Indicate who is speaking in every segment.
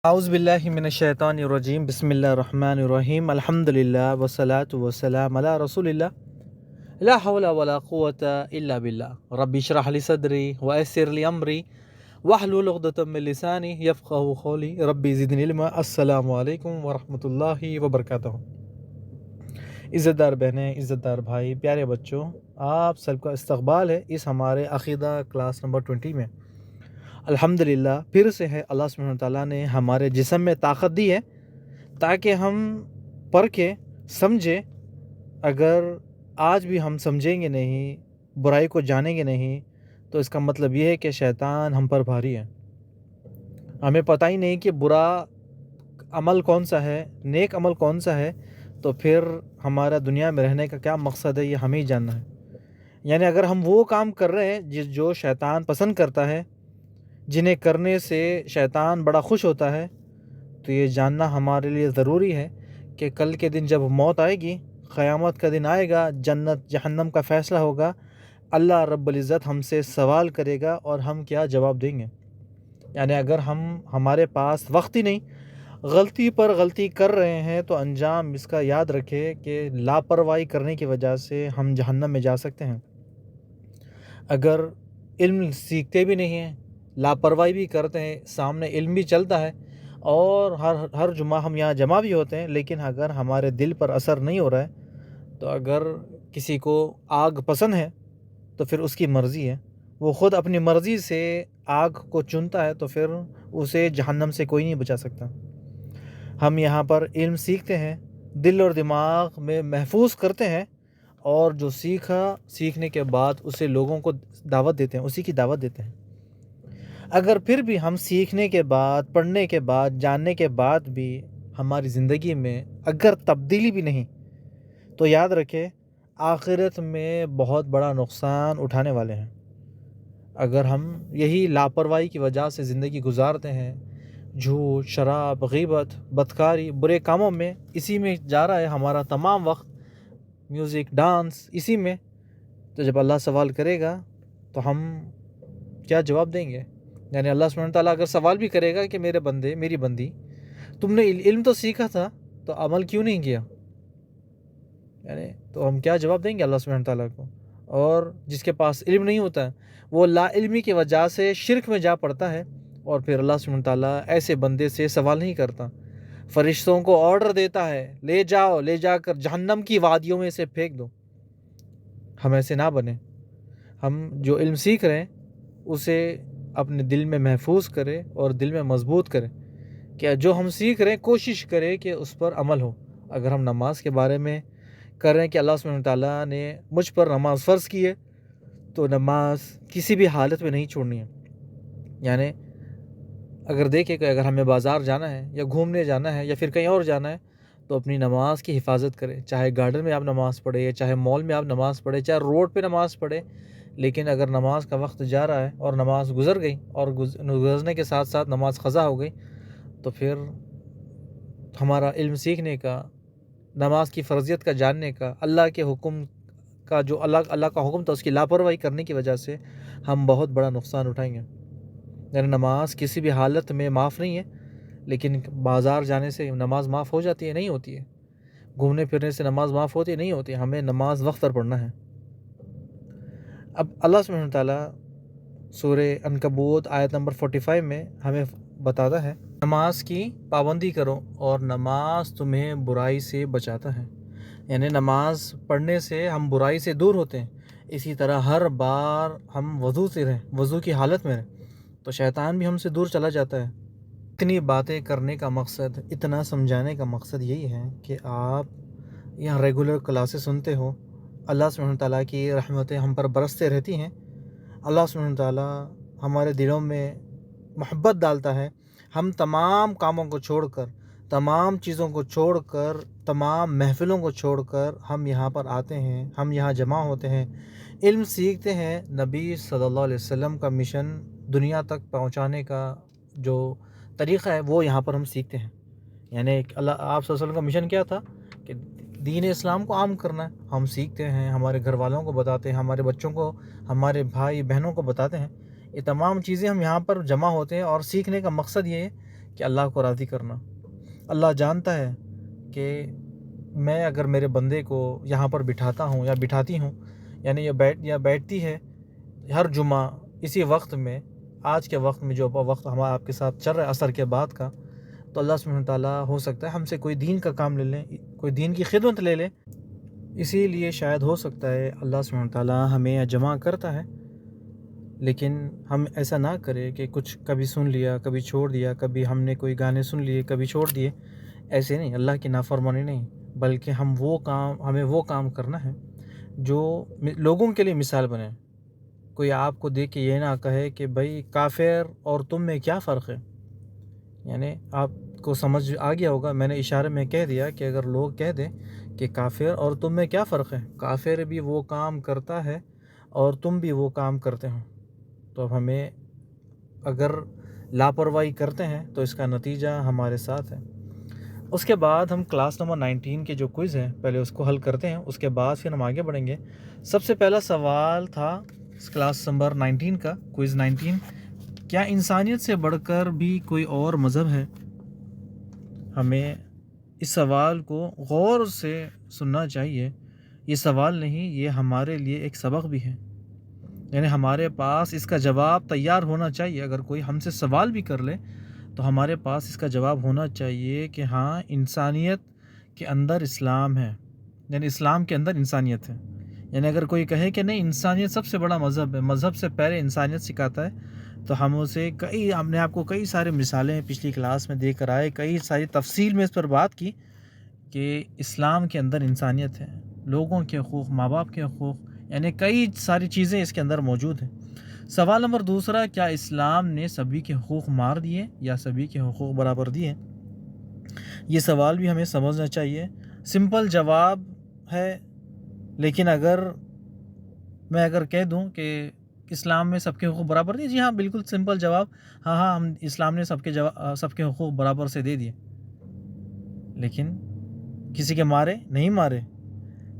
Speaker 1: اعوذ باللہ من الشیطان الرجیم بسم اللہ الرحمن الرحیم الحمدللہ والصلاة والسلام علی رسول اللہ لا حول ولا قوة الا باللہ رب اشرح لی صدری ویسر لی امری واحلل عقدۃ من لسانی یفقہوا قولی ربی زدنی علما۔ السلام علیکم ورحمۃ اللہ وبرکاتہ۔ عزت دار بہنیں، عزت دار بھائی، پیارے بچوں، آپ سب کا استقبال ہے اس ہمارے عقیدہ کلاس نمبر 20 میں۔ الحمدللہ پھر سے ہے اللہ سبحانہ وتعالیٰ نے ہمارے جسم میں طاقت دی ہے تاکہ ہم پڑھ کے سمجھیں۔ اگر آج بھی ہم سمجھیں گے نہیں، برائی کو جانیں گے نہیں، تو اس کا مطلب یہ ہے کہ شیطان ہم پر بھاری ہے۔ ہمیں پتہ ہی نہیں کہ برا عمل کون سا ہے، نیک عمل کون سا ہے، تو پھر ہمارا دنیا میں رہنے کا کیا مقصد ہے، یہ ہمیں ہی جاننا ہے۔ یعنی اگر ہم وہ کام کر رہے ہیں جو شیطان پسند کرتا ہے، جنہیں کرنے سے شیطان بڑا خوش ہوتا ہے، تو یہ جاننا ہمارے لیے ضروری ہے کہ کل کے دن جب موت آئے گی، قیامت کا دن آئے گا، جنت جہنم کا فیصلہ ہوگا، اللہ رب العزت ہم سے سوال کرے گا اور ہم کیا جواب دیں گے۔ یعنی اگر ہمارے پاس وقت ہی نہیں، غلطی پر غلطی کر رہے ہیں، تو انجام اس کا یاد رکھے کہ لاپرواہی کرنے کی وجہ سے ہم جہنم میں جا سکتے ہیں۔ اگر علم سیکھتے بھی نہیں ہیں، لاپرواہی بھی کرتے ہیں، سامنے علم بھی چلتا ہے اور ہر جمعہ ہم یہاں جمع بھی ہوتے ہیں، لیکن اگر ہمارے دل پر اثر نہیں ہو رہا ہے، تو اگر کسی کو آگ پسند ہے تو پھر اس کی مرضی ہے، وہ خود اپنی مرضی سے آگ کو چنتا ہے، تو پھر اسے جہنم سے کوئی نہیں بچا سکتا۔ ہم یہاں پر علم سیکھتے ہیں، دل اور دماغ میں محفوظ کرتے ہیں، اور جو سیکھنے کے بعد اسے لوگوں کو دعوت دیتے ہیں، اسی کی دعوت دیتے ہیں۔ اگر پھر بھی ہم سیکھنے کے بعد، پڑھنے کے بعد، جاننے کے بعد بھی ہماری زندگی میں اگر تبدیلی بھی نہیں، تو یاد رکھیں آخرت میں بہت بڑا نقصان اٹھانے والے ہیں۔ اگر ہم یہی لاپرواہی کی وجہ سے زندگی گزارتے ہیں، جھوٹ، شراب، غیبت، بدکاری، برے کاموں میں، اسی میں جا رہا ہے ہمارا تمام وقت، میوزک، ڈانس، اسی میں، تو جب اللہ سوال کرے گا تو ہم کیا جواب دیں گے؟ یعنی اللہ سبحانہ وتعالیٰ اگر سوال بھی کرے گا کہ میرے بندے، میری بندی، تم نے علم تو سیکھا تھا تو عمل کیوں نہیں کیا؟ یعنی تو ہم کیا جواب دیں گے اللہ سبحانہ وتعالیٰ کو؟ اور جس کے پاس علم نہیں ہوتا ہے، وہ لا علمی کی وجہ سے شرک میں جا پڑتا ہے، اور پھر اللہ سبحانہ وتعالیٰ ایسے بندے سے سوال نہیں کرتا، فرشتوں کو آرڈر دیتا ہے، لے جاؤ، لے جا کر جہنم کی وادیوں میں اسے پھینک دو۔ ہم ایسے نہ بنیں۔ ہم جو علم سیکھ رہے ہیں اسے اپنے دل میں محفوظ کرے اور دل میں مضبوط کرے کہ جو ہم سیکھ رہے ہیں کوشش کرے کہ اس پر عمل ہو۔ اگر ہم نماز کے بارے میں کر رہے ہیں کہ اللہ سبحانہ وتعالیٰ نے مجھ پر نماز فرض کی ہے، تو نماز کسی بھی حالت میں نہیں چھوڑنی ہے۔ یعنی اگر دیکھیں کہ اگر ہمیں بازار جانا ہے یا گھومنے جانا ہے یا پھر کہیں اور جانا ہے، تو اپنی نماز کی حفاظت کریں، چاہے گارڈن میں آپ نماز پڑھیں، چاہے مال میں آپ نماز پڑھیں، چاہے روڈ پہ نماز پڑھیں، لیکن اگر نماز کا وقت جا رہا ہے اور نماز گزر گئی اور گزرنے کے ساتھ ساتھ نماز قضا ہو گئی، تو پھر ہمارا علم سیکھنے کا، نماز کی فرضیت کا جاننے کا، اللہ کے حکم کا، جو اللہ کا حکم تھا اس کی لاپرواہی کرنے کی وجہ سے ہم بہت بڑا نقصان اٹھائیں گے۔ یعنی نماز کسی بھی حالت میں معاف نہیں ہے، لیکن بازار جانے سے نماز معاف ہو جاتی ہے؟ نہیں ہوتی ہے۔ گھومنے پھرنے سے نماز معاف ہوتی ہے؟ نہیں ہوتی ہے۔ ہمیں نماز وقت پر پڑھنا ہے۔ اب اللہ سبحانہ وتعالیٰ سورہ عنکبوت آیت نمبر 45 میں ہمیں بتاتا ہے، نماز کی پابندی کرو اور نماز تمہیں برائی سے بچاتا ہے۔ یعنی نماز پڑھنے سے ہم برائی سے دور ہوتے ہیں۔ اسی طرح ہر بار ہم وضو کی حالت میں رہیں تو شیطان بھی ہم سے دور چلا جاتا ہے۔ اتنی باتیں کرنے کا مقصد، اتنا سمجھانے کا مقصد یہی ہے کہ آپ یہاں ریگولر کلاسز سنتے ہو، اللہ سبحانہ وتعالیٰ کی رحمتیں ہم پر برستے رہتی ہیں، اللہ سبحانہ وتعالیٰ ہمارے دلوں میں محبت ڈالتا ہے، ہم تمام کاموں کو چھوڑ کر، تمام چیزوں کو چھوڑ کر، تمام محفلوں کو چھوڑ کر ہم یہاں پر آتے ہیں، ہم یہاں جمع ہوتے ہیں، علم سیکھتے ہیں۔ نبی صلی اللہ علیہ وسلم کا مشن دنیا تک پہنچانے کا جو طریقہ ہے وہ یہاں پر ہم سیکھتے ہیں۔ یعنی آپ صلی اللہ علیہ وسلم کا مشن کیا تھا کہ دین اسلام کو عام کرنا ہے، ہم سیکھتے ہیں، ہمارے گھر والوں کو بتاتے ہیں، ہمارے بچوں کو، ہمارے بھائی بہنوں کو بتاتے ہیں۔ یہ تمام چیزیں ہم یہاں پر جمع ہوتے ہیں، اور سیکھنے کا مقصد یہ ہے کہ اللہ کو راضی کرنا۔ اللہ جانتا ہے کہ میں اگر میرے بندے کو یہاں پر بٹھاتا ہوں یا بٹھاتی ہوں، یعنی یہ بیٹھتی ہے ہر جمعہ اسی وقت میں، آج کے وقت میں جو وقت ہمارا آپ کے ساتھ چل رہا ہے عصر کے بعد کا، تو اللہ سبحانہ تعالیٰ ہو سکتا ہے ہم سے کوئی دین کا کام لے لیں، کوئی دین کی خدمت لے لیں۔ اسی لیے شاید ہو سکتا ہے اللہ سبحانہ تعالیٰ ہمیں جمع کرتا ہے، لیکن ہم ایسا نہ کریں کہ کچھ کبھی سن لیا کبھی چھوڑ دیا، کبھی ہم نے کوئی گانے سن لیے کبھی چھوڑ دیے، ایسے نہیں، اللہ کی نافرمانی نہیں، بلکہ ہمیں وہ کام کرنا ہے جو لوگوں کے لیے مثال بنے۔ کوئی آپ کو دیکھ کے یہ نہ کہے کہ بھائی کافر اور تم میں کیا فرق ہے، یعنی آپ کو سمجھ آ گیا ہوگا، میں نے اشارے میں کہہ دیا کہ اگر لوگ کہہ دیں کہ کافر اور تم میں کیا فرق ہے، کافر بھی وہ کام کرتا ہے اور تم بھی وہ کام کرتے ہو، تو اب ہمیں اگر لاپرواہی کرتے ہیں تو اس کا نتیجہ ہمارے ساتھ ہے۔ اس کے بعد ہم کلاس نمبر 19 کے جو کوئز ہیں پہلے اس کو حل کرتے ہیں، اس کے بعد پھر ہم آگے بڑھیں گے۔ سب سے پہلا سوال تھا کلاس نمبر 19 کا، کوئز 19، کیا انسانیت سے بڑھ کر بھی کوئی اور مذہب ہے؟ ہمیں اس سوال کو غور سے سننا چاہیے، یہ سوال نہیں، یہ ہمارے لیے ایک سبق بھی ہے، یعنی ہمارے پاس اس کا جواب تیار ہونا چاہیے۔ اگر کوئی ہم سے سوال بھی کر لے تو ہمارے پاس اس کا جواب ہونا چاہیے کہ ہاں انسانیت کے اندر اسلام ہے، یعنی اسلام کے اندر انسانیت ہے۔ یعنی اگر کوئی کہے کہ نہیں انسانیت سب سے بڑا مذہب ہے، مذہب سے پہلے انسانیت سکھاتا ہے، تو ہم نے آپ کو کئی سارے مثالیں پچھلی کلاس میں دے کر آئے، کئی ساری تفصیل میں اس پر بات کی کہ اسلام کے اندر انسانیت ہے، لوگوں کے حقوق، ماں باپ کے حقوق، یعنی کئی ساری چیزیں اس کے اندر موجود ہیں۔ سوال نمبر دوسرا، کیا اسلام نے سبھی کے حقوق مار دیے یا سبھی کے حقوق برابر دیے؟ یہ سوال بھی ہمیں سمجھنا چاہیے۔ سمپل جواب ہے، لیکن اگر میں کہہ دوں کہ اسلام میں سب کے حقوق برابر دیے، جی ہاں بالکل سمپل جواب، ہاں ہم اسلام نے سب کے حقوق برابر سے دے دیے، لیکن کسی کے مارے نہیں مارے۔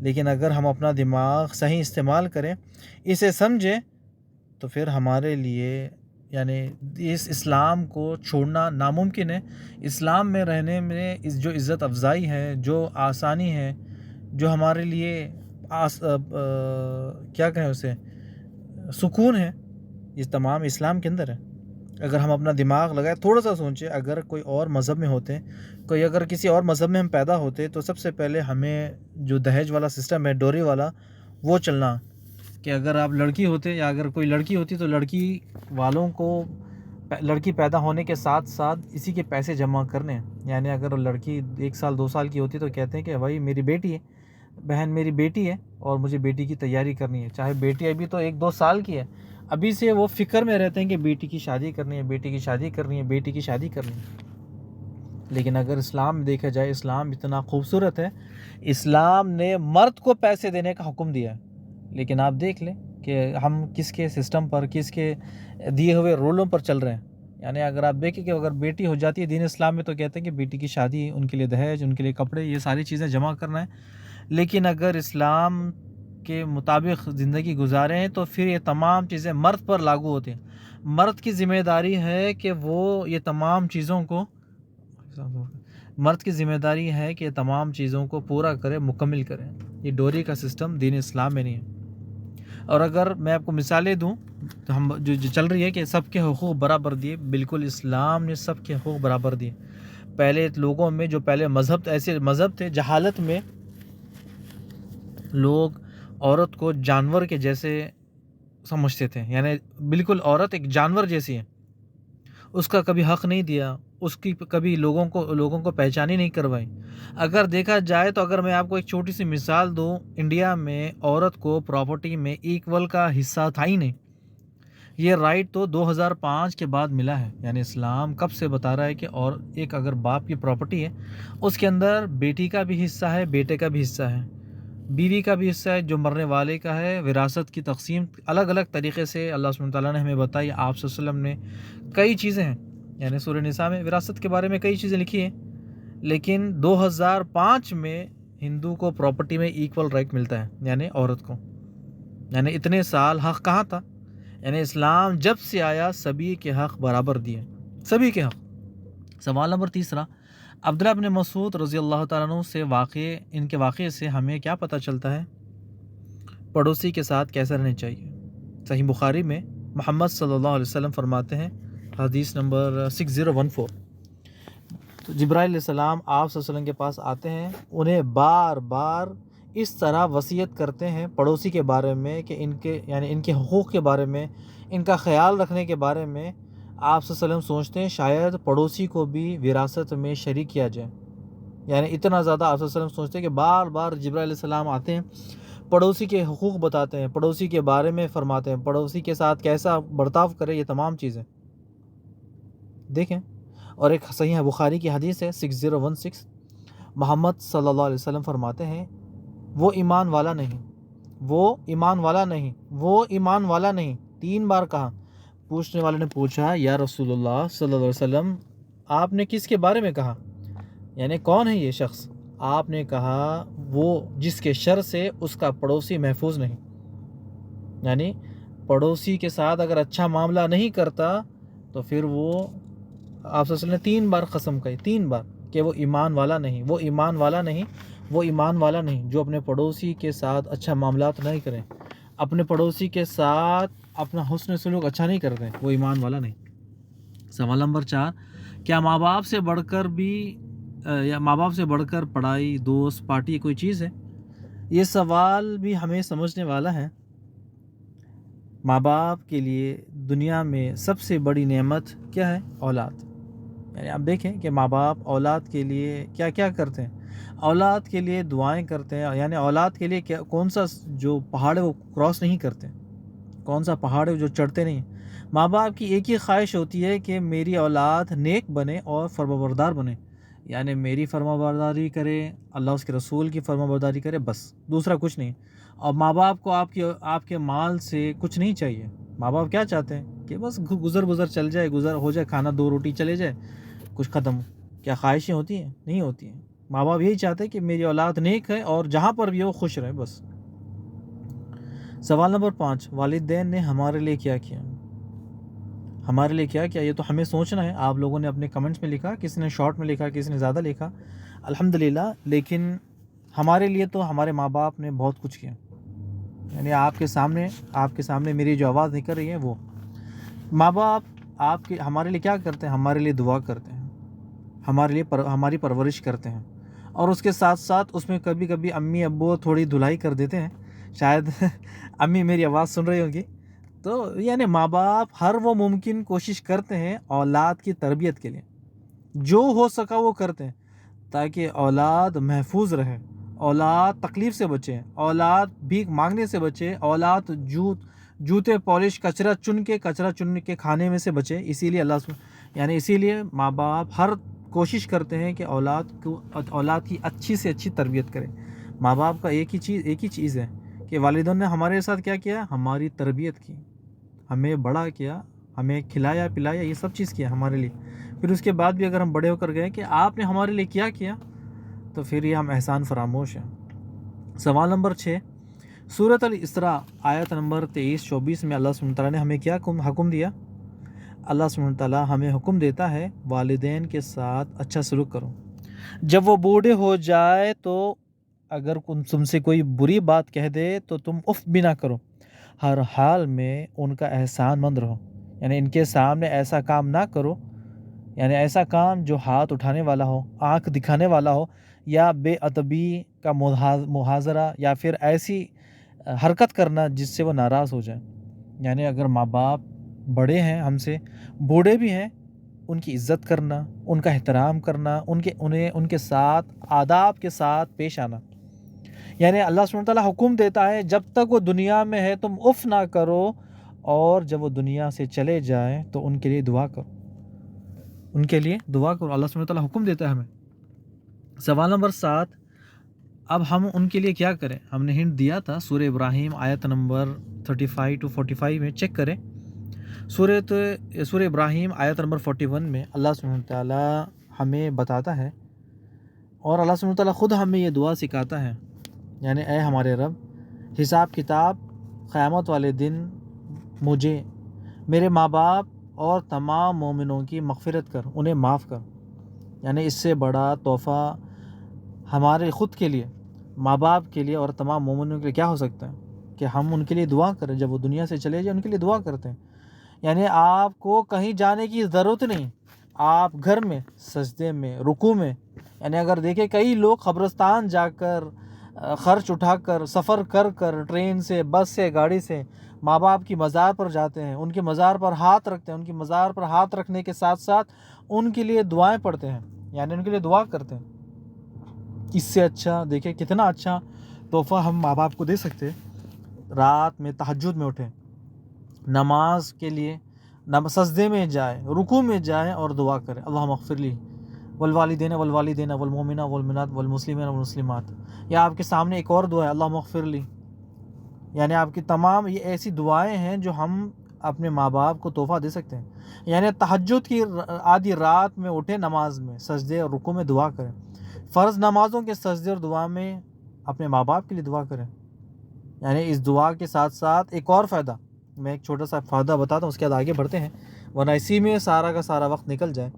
Speaker 1: لیکن اگر ہم اپنا دماغ صحیح استعمال کریں، اسے سمجھیں، تو پھر ہمارے لیے یعنی اس اسلام کو چھوڑنا ناممکن ہے۔ اسلام میں رہنے میں جو عزت افزائی ہے، جو آسانی ہے، جو ہمارے لیے کیا کہیں اسے سکون ہے، یہ تمام اسلام کے اندر ہے۔ اگر ہم اپنا دماغ لگائے، تھوڑا سا سوچیں، اگر کوئی اور مذہب میں ہوتے، اگر کسی اور مذہب میں ہم پیدا ہوتے، تو سب سے پہلے ہمیں جو دہیج والا سسٹم ہے، ڈوری والا، وہ چلنا، کہ اگر آپ لڑکی ہوتے یا اگر کوئی لڑکی ہوتی تو لڑکی والوں کو لڑکی پیدا ہونے کے ساتھ ساتھ اسی کے پیسے جمع کرنے، یعنی اگر لڑکی 1 سال 2 سال کی ہوتی تو کہتے ہیں کہ بھائی میری بیٹی ہے، بہن میری بیٹی ہے اور مجھے بیٹی کی تیاری کرنی ہے، چاہے بیٹی ابھی تو 1-2 سال کی ہے، ابھی سے وہ فکر میں رہتے ہیں کہ بیٹی کی شادی کرنی ہے، بیٹی کی شادی کرنی ہے، بیٹی کی شادی کرنی ہے۔ لیکن اگر اسلام دیکھا جائے، اسلام اتنا خوبصورت ہے، اسلام نے مرد کو پیسے دینے کا حکم دیا ہے، لیکن آپ دیکھ لیں کہ ہم کس کے سسٹم پر، کس کے دیے ہوئے رولوں پر چل رہے ہیں۔ یعنی اگر آپ دیکھیں کہ اگر بیٹی ہو جاتی ہے دین اسلام میں، تو کہتے ہیں کہ بیٹی کی شادی، ان کے لیے دہیج، ان کے لیے کپڑے، یہ ساری چیزیں جمع کرنا ہے۔ لیکن اگر اسلام کے مطابق زندگی گزارے ہیں تو پھر یہ تمام چیزیں مرد پر لاگو ہوتی ہیں۔ مرد کی ذمہ داری ہے کہ وہ یہ تمام چیزوں کو تمام چیزوں کو پورا کرے، مکمل کرے۔ یہ ڈوری کا سسٹم دین اسلام میں نہیں ہے۔ اور اگر میں آپ کو مثالیں دوں تو ہم جو چل رہی ہے کہ سب کے حقوق برابر دیے، بالکل اسلام نے سب کے حقوق برابر دیے۔ پہلے لوگوں میں جو پہلے ایسے مذہب تھے، جہالت میں لوگ عورت کو جانور کے جیسے سمجھتے تھے، یعنی بالکل عورت ایک جانور جیسی ہے، اس کا کبھی حق نہیں دیا، اس کی کبھی لوگوں کو پہچان ہی نہیں کروائی۔ اگر دیکھا جائے تو اگر میں آپ کو ایک چھوٹی سی مثال دوں، انڈیا میں عورت کو پراپرٹی میں ایکول کا حصہ تھا ہی نہیں۔ یہ رائٹ تو 2005 کے بعد ملا ہے، یعنی اسلام کب سے بتا رہا ہے کہ اور ایک اگر باپ کی پراپرٹی ہے، اس کے اندر بیٹی کا بھی حصہ ہے، بیٹے کا بھی حصہ ہے، بیوی کا بھی حصہ ہے، جو مرنے والے کا ہے۔ وراثت کی تقسیم الگ الگ طریقے سے اللہ سبحانہ تعالیٰ نے ہمیں بتائی، آپ صلی اللہ علیہ وسلم نے کئی چیزیں ہیں، یعنی سورہ نساء میں وراثت کے بارے میں کئی چیزیں لکھی ہیں۔ لیکن 2005 میں ہندو کو پراپرٹی میں ایکول رائٹ ملتا ہے، یعنی عورت کو، یعنی اتنے سال حق کہاں تھا؟ یعنی اسلام جب سے آیا سبھی کے حق برابر دیے، سبھی کے حق۔ سوال نمبر تیسرا، عبداللہ بن مسعود رضی اللہ تعالیٰ عنہ سے ان کے واقعے سے ہمیں کیا پتہ چلتا ہے؟ پڑوسی کے ساتھ کیسا رہنا چاہیے؟ صحیح بخاری میں محمد صلی اللہ علیہ وسلم فرماتے ہیں، حدیث نمبر 6014، تو جبرائیل علیہ السلام آپ صلی اللہ علیہ وسلم کے پاس آتے ہیں، انہیں بار بار اس طرح وصیت کرتے ہیں پڑوسی کے بارے میں کہ ان کے حقوق کے بارے میں، ان کا خیال رکھنے کے بارے میں آپ صلی اللہ علیہ وسلم سوچتے ہیں شاید پڑوسی کو بھی وراثت میں شریک کیا جائے. یعنی اتنا زیادہ آپ صلی اللہ علیہ وسلم سوچتے ہیں کہ بار بار جبرائیل علیہ السلام آتے ہیں، پڑوسی کے حقوق بتاتے ہیں، پڑوسی کے بارے میں فرماتے ہیں، پڑوسی کے ساتھ کیسا برتاؤ کرے، یہ تمام چیزیں دیکھیں. اور ایک صحیح بخاری کی حدیث ہے 6016، محمد صلی اللہ علیہ وسلم فرماتے ہیں، وہ ایمان والا نہیں، وہ ایمان والا نہیں، وہ ایمان والا نہیں، 3 بار کہا. پوچھنے والے نے پوچھا، یا رسول اللہ صلی اللہ علیہ وسلم آپ نے کس کے بارے میں کہا؟ یعنی کون ہے یہ شخص؟ آپ نے کہا وہ جس کے شر سے اس کا پڑوسی محفوظ نہیں. یعنی پڑوسی کے ساتھ اگر اچھا معاملہ نہیں کرتا تو پھر وہ آپ صلی اللہ علیہ وسلم نے 3 بار قسم کہی، 3 بار کہ وہ ایمان والا نہیں، وہ ایمان والا نہیں، وہ ایمان والا نہیں، جو اپنے پڑوسی کے ساتھ اچھا معاملات نہیں کریں، اپنے پڑوسی کے ساتھ اپنا حسن سلوک اچھا نہیں کرتے، وہ ایمان والا نہیں. سوال نمبر 4، کیا ماں باپ سے بڑھ کر پڑھائی، دوست، پارٹی کوئی چیز ہے؟ یہ سوال بھی ہمیں سمجھنے والا ہے. ماں باپ کے لیے دنیا میں سب سے بڑی نعمت کیا ہے؟ اولاد. یعنی آپ دیکھیں کہ ماں باپ اولاد کے لیے کیا کیا کرتے ہیں، اولاد کے لیے دعائیں کرتے ہیں. یعنی اولاد کے لیے کون سا جو پہاڑ ہے وہ کراس نہیں کرتے، کون سا پہاڑ ہے جو چڑھتے نہیں. ماں باپ کی ایک ہی خواہش ہوتی ہے کہ میری اولاد نیک بنے اور فرمانبردار بنے. یعنی میری فرمانبرداری کرے، اللہ اس کے رسول کی فرمانبرداری کرے، بس دوسرا کچھ نہیں. اور ماں باپ کو آپ کے مال سے کچھ نہیں چاہیے. ماں باپ کیا چاہتے ہیں کہ بس گزر چل جائے، گزر ہو جائے، کھانا 2 روٹی چلے جائے، کچھ ختم. کیا خواہشیں ہوتی ہیں؟ نہیں ہوتی ہیں. ماں باپ یہی چاہتے ہیں کہ میری اولاد نیک ہے اور جہاں پر بھی ہو خوش رہے، بس. سوال نمبر 5، والدین نے ہمارے لیے کیا کیا؟ ہمارے لیے کیا کیا، یہ تو ہمیں سوچنا ہے. آپ لوگوں نے اپنے کمنٹس میں لکھا، کسی نے شارٹ میں لکھا، کسی نے زیادہ لکھا، الحمدللہ. لیکن ہمارے لیے تو ہمارے ماں باپ نے بہت کچھ کیا. یعنی آپ کے سامنے میری جو آواز نکل رہی ہے وہ ماں باپ ہمارے لیے کیا کرتے ہیں؟ ہمارے لیے دعا کرتے ہیں، ہماری پرورش کرتے ہیں. اور اس کے ساتھ ساتھ اس میں کبھی کبھی امی ابو تھوڑی دھلائی کر دیتے ہیں. شاید امی میری آواز سن رہی ہوں گی. تو یعنی ماں باپ ہر وہ ممکن کوشش کرتے ہیں اولاد کی تربیت کے لیے، جو ہو سکا وہ کرتے ہیں تاکہ اولاد محفوظ رہے، اولاد تکلیف سے بچے، اولاد بھیک مانگنے سے بچے، اولاد جوتے پالش کچرا چن کے کھانے میں سے بچے. اسی لیے ماں باپ ہر کوشش کرتے ہیں کہ اولاد کی اچھی سے اچھی تربیت کرے. ماں باپ کا ایک ہی چیز ہے کہ والدین نے ہمارے ساتھ کیا کیا؟ ہماری تربیت کی، ہمیں بڑا کیا، ہمیں کھلایا پلایا، یہ سب چیز کیا ہمارے لیے. پھر اس کے بعد بھی اگر ہم بڑے ہو کر گئے کہ آپ نے ہمارے لیے کیا کیا، تو پھر یہ ہم احسان فراموش ہیں. سوال نمبر 6، سورۃ الاسراء آیت نمبر 23-24 میں اللہ سبحانہ تعالیٰ نے ہمیں کیا حکم دیا؟ اللہ سبحانہ تعالیٰ ہمیں حکم دیتا ہے والدین کے ساتھ اچھا سلوک کرو. جب وہ بوڑھے ہو جائے تو اگر تم سے کوئی بری بات کہہ دے تو تم اف بھی نہ کرو، ہر حال میں ان کا احسان مند رہو. یعنی ان کے سامنے ایسا کام نہ کرو، یعنی ایسا کام جو ہاتھ اٹھانے والا ہو، آنکھ دکھانے والا ہو، یا بے ادبی کا محاذرہ، یا پھر ایسی حرکت کرنا جس سے وہ ناراض ہو جائے. یعنی اگر ماں باپ بڑے ہیں، ہم سے بوڑھے بھی ہیں، ان کی عزت کرنا، ان کا احترام کرنا، ان کے ساتھ آداب کے ساتھ پیش آنا. یعنی اللہ سبحانہ تعالیٰ حکم دیتا ہے جب تک وہ دنیا میں ہے تم اف نہ کرو، اور جب وہ دنیا سے چلے جائیں تو ان کے لیے دعا کرو، اللہ سبحانہ تعالیٰ حکم دیتا ہے ہمیں. سوال نمبر 7، اب ہم ان کے لیے کیا کریں؟ ہم نے ہنٹ دیا تھا سورہ ابراہیم آیت نمبر 35-45 میں، چیک کریں. سورہ ابراہیم آیت نمبر 41 میں اللہ سبحانہ تعالیٰ ہمیں بتاتا ہے، اور اللہ سبحانہ تعالیٰ خود ہمیں یہ دعا سکھاتا ہے. یعنی اے ہمارے رب، حساب کتاب قیامت والے دن مجھے، میرے ماں باپ اور تمام مومنوں کی مغفرت کر، انہیں معاف کر. یعنی اس سے بڑا تحفہ ہمارے خود کے لیے، ماں باپ کے لیے اور تمام مومنوں کے لیے کیا ہو سکتا ہے کہ ہم ان کے لیے دعا کریں. جب وہ دنیا سے چلے جائیں ان کے لیے دعا کرتے ہیں. یعنی آپ کو کہیں جانے کی ضرورت نہیں، آپ گھر میں سجدے میں رکوع میں. یعنی اگر دیکھیں کئی لوگ قبرستان جا کر خرچ اٹھا کر سفر کر کر ٹرین سے، بس سے، گاڑی سے ماں باپ کی مزار پر جاتے ہیں، ان کے مزار پر ہاتھ رکھتے ہیں، ان کی مزار پر ہاتھ رکھنے کے ساتھ ساتھ ان کے لیے دعائیں پڑھتے ہیں، یعنی ان کے لیے دعا کرتے ہیں. اس سے اچھا دیکھیں کتنا اچھا تحفہ ہم ماں باپ کو دے سکتے ہیں. رات میں تہجد میں اٹھیں، نماز کے لیے سجدے میں جائیں، رکوع میں جائیں اور دعا کریں، اللہم اغفر لی والوالدین والوالدین والمؤمنین والمؤمنات والمسلمین والمسلمات. یا آپ کے سامنے ایک اور دعا ہے، اللہم اغفر لی. یعنی آپ کی تمام یہ ایسی دعائیں ہیں جو ہم اپنے ماں باپ کو تحفہ دے سکتے ہیں. یعنی تہجد کی آدھی رات میں اٹھے، نماز میں سجدے اور رکوع میں دعا کریں. فرض نمازوں کے سجدے اور دعا میں اپنے ماں باپ کے لیے دعا کریں. یعنی اس دعا کے ساتھ ساتھ ایک اور فائدہ، میں ایک چھوٹا سا فائدہ بتاتا ہوں، اس کے بعد آگے بڑھتے ہیں ورنہ اسی میں سارا کا سارا وقت نکل جائے.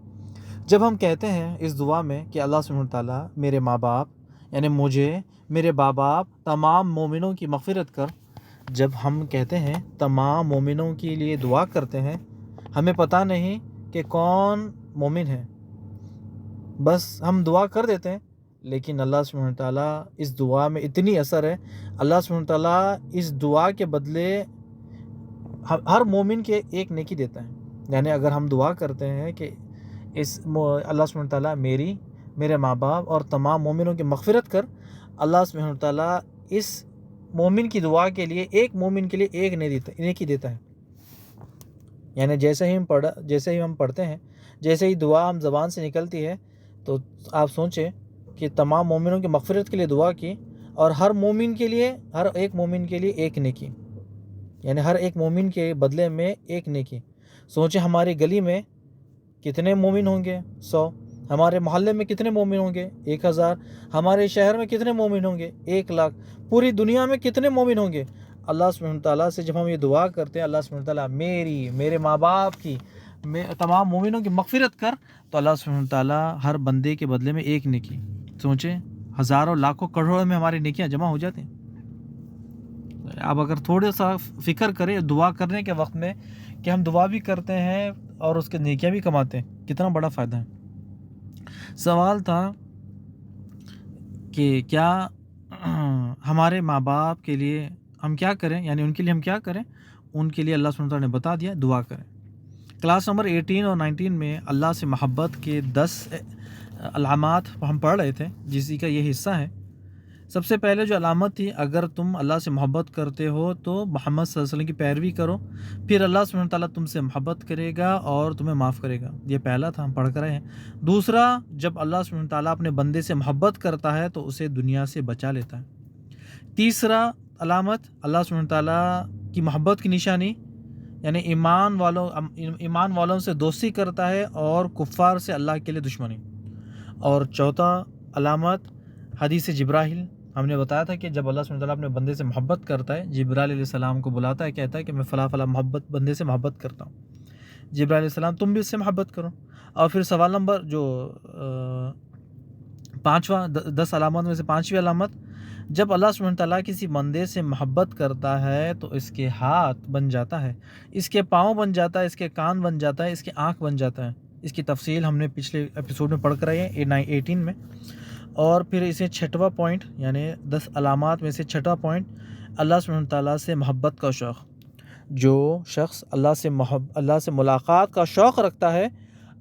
Speaker 1: جب ہم کہتے ہیں اس دعا میں کہ اللہ سبحانہ وتعالیٰ میرے ماں باپ یعنی مجھے، میرے ماں باپ، تمام مومنوں کی مغفرت کر. جب ہم کہتے ہیں تمام مومنوں کے لیے دعا کرتے ہیں، ہمیں پتہ نہیں کہ کون مومن ہے، بس ہم دعا کر دیتے ہیں. لیکن اللہ سبحانہ وتعالیٰ اس دعا میں اتنی اثر ہے، اللہ سبحانہ وتعالیٰ اس دعا کے بدلے ہر مومن کے ایک نیکی دیتا ہے. یعنی اگر ہم دعا کرتے ہیں کہ اللہ سبحانہ وتعالیٰ میرے ماں باپ اور تمام مومنوں کی مغفرت کر، اللہ سبحانہ وتعالیٰ اس مومن کی دعا کے لیے ایک مومن کے لیے ایک نیکی دیتا ہے. یعنی جیسے ہی ہم پڑھتے ہیں، جیسے ہی دعا ہم زبان سے نکلتی ہے، تو آپ سوچیں کہ تمام مومنوں کی مغفرت کے لیے دعا کی اور ہر ایک مومن کے لیے ایک نیکی، یعنی ہر ایک مومن کے بدلے میں ایک نیکی. سوچیں ہماری گلی میں کتنے مومن ہوں گے؟ 100. ہمارے محلے میں کتنے مومن ہوں گے؟ 1000. ہمارے شہر میں کتنے مومن ہوں گے؟ 1,00,000. پوری دنیا میں کتنے مومن ہوں گے؟ اللہ سبحانہ تعالیٰ سے جب ہم یہ دعا کرتے ہیں، اللہ سبحانہ تعالیٰ میرے ماں باپ کی، تمام مومنوں کی مغفرت کر، تو اللہ سبحانہ تعالیٰ ہر بندے کے بدلے میں ایک نیکی. سوچیں ہزاروں لاکھوں کروڑوں میں ہماری نیکیاں جمع ہو جاتی ہیں. آپ اگر تھوڑا سا فکر کریں دعا کرنے کے وقت میں کہ ہم دعا بھی کرتے ہیں اور اس کے نیکیاں بھی کماتے ہیں، کتنا بڑا فائدہ ہے. سوال تھا کہ کیا ہمارے ماں باپ کے لیے ہم کیا کریں، یعنی ان کے لیے ہم کیا کریں. ان کے لیے اللہ سبحانہ وتعالیٰ نے بتا دیا، دعا کریں. کلاس نمبر 18 اور 19 میں اللہ سے محبت کے 10 علامات ہم پڑھ رہے تھے، جسی کا یہ حصہ ہے. سب سے پہلے جو علامت تھی، اگر تم اللہ سے محبت کرتے ہو تو محمد صلی اللہ علیہ وسلم کی پیروی کرو، پھر اللہ سبحانہ تعالیٰ تم سے محبت کرے گا اور تمہیں معاف کرے گا. یہ پہلا تھا، ہم پڑھ کر رہے ہیں. دوسرا، جب اللہ سبحانہ تعالیٰ اپنے بندے سے محبت کرتا ہے تو اسے دنیا سے بچا لیتا ہے. تیسرا علامت، اللہ سبحانہ تعالیٰ کی محبت کی نشانی، یعنی ایمان والوں سے دوستی کرتا ہے اور کفار سے اللہ کے لیے دشمنی. اور چوتھا علامت، حدیث جبرائیل، ہم نے بتایا تھا کہ جب اللہ سبحانہ تعالیٰ اپنے بندے سے محبت کرتا ہے، جبرائیل علیہ السلام کو بلاتا ہے، کہتا ہے کہ میں فلاں بندے سے محبت کرتا ہوں. جبرائیل علیہ السلام تم بھی اس سے محبت کرو. اور پھر سوال نمبر جو 10 علامات میں سے 5ویں علامت، جب اللہ سبحانہ تعالیٰ کسی بندے سے محبت کرتا ہے تو اس کے ہاتھ بن جاتا ہے، اس کے پاؤں بن جاتا ہے، اس کے کان بن جاتا ہے، اس کی آنکھ بن جاتا ہے. اس کی تفصیل ہم نے پچھلے ایپیسوڈ میں پڑھ کر آئے ہیں 18 میں. اور پھر اسے 6واں پوائنٹ، یعنی 10 علامات میں سے 6واں پوائنٹ، اللہ سبحانہ تعالیٰ سے محبت کا شوق. جو شخص اللہ سے ملاقات کا شوق رکھتا ہے،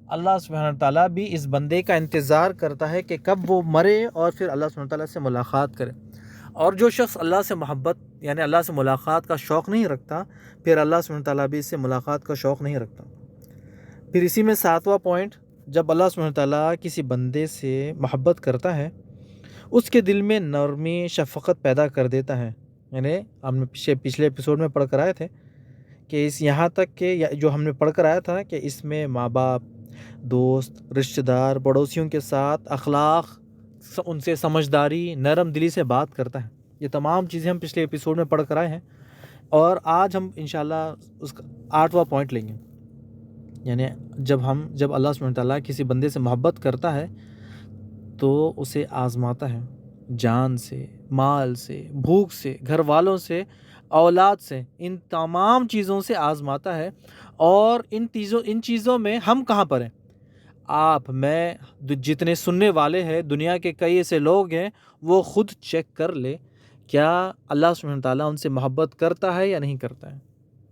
Speaker 1: اللہ سبحانہ تعالیٰ بھی اس بندے کا انتظار کرتا ہے کہ کب وہ مرے اور پھر اللہ سبحانہ تعالیٰ سے ملاقات کرے. اور جو شخص اللہ سے محبت یعنی اللہ سے ملاقات کا شوق نہیں رکھتا، پھر اللہ سبحانہ تعالیٰ بھی اس سے ملاقات کا شوق نہیں رکھتا. پھر اسی میں 7واں پوائنٹ، جب اللہ سبحانہ تعالیٰ کسی بندے سے محبت کرتا ہے، اس کے دل میں نرمی، شفقت پیدا کر دیتا ہے. یعنی ہم نے پچھلے ایپیسوڈ میں پڑھ کر آئے تھے کہ یہاں تک کہ جو ہم نے پڑھ کر آیا تھا کہ اس میں ماں باپ، دوست، رشتہ دار، پڑوسیوں کے ساتھ اخلاق، ان سے سمجھداری، نرم دلی سے بات کرتا ہے. یہ تمام چیزیں ہم پچھلے ایپیسوڈ میں پڑھ کر آئے ہیں، اور آج ہم انشاءاللہ اس کا 8واں پوائنٹ لیں گے. یعنی جب اللہ سبحانہ تعالیٰ کسی بندے سے محبت کرتا ہے تو اسے آزماتا ہے، جان سے، مال سے، بھوک سے، گھر والوں سے، اولاد سے، ان تمام چیزوں سے آزماتا ہے۔ اور ان چیزوں میں ہم کہاں پر ہیں؟ آپ، میں، جتنے سننے والے ہیں، دنیا کے کئی ایسے لوگ ہیں، وہ خود چیک کر لے کیا اللہ سبحانہ تعالیٰ ان سے محبت کرتا ہے یا نہیں کرتا ہے۔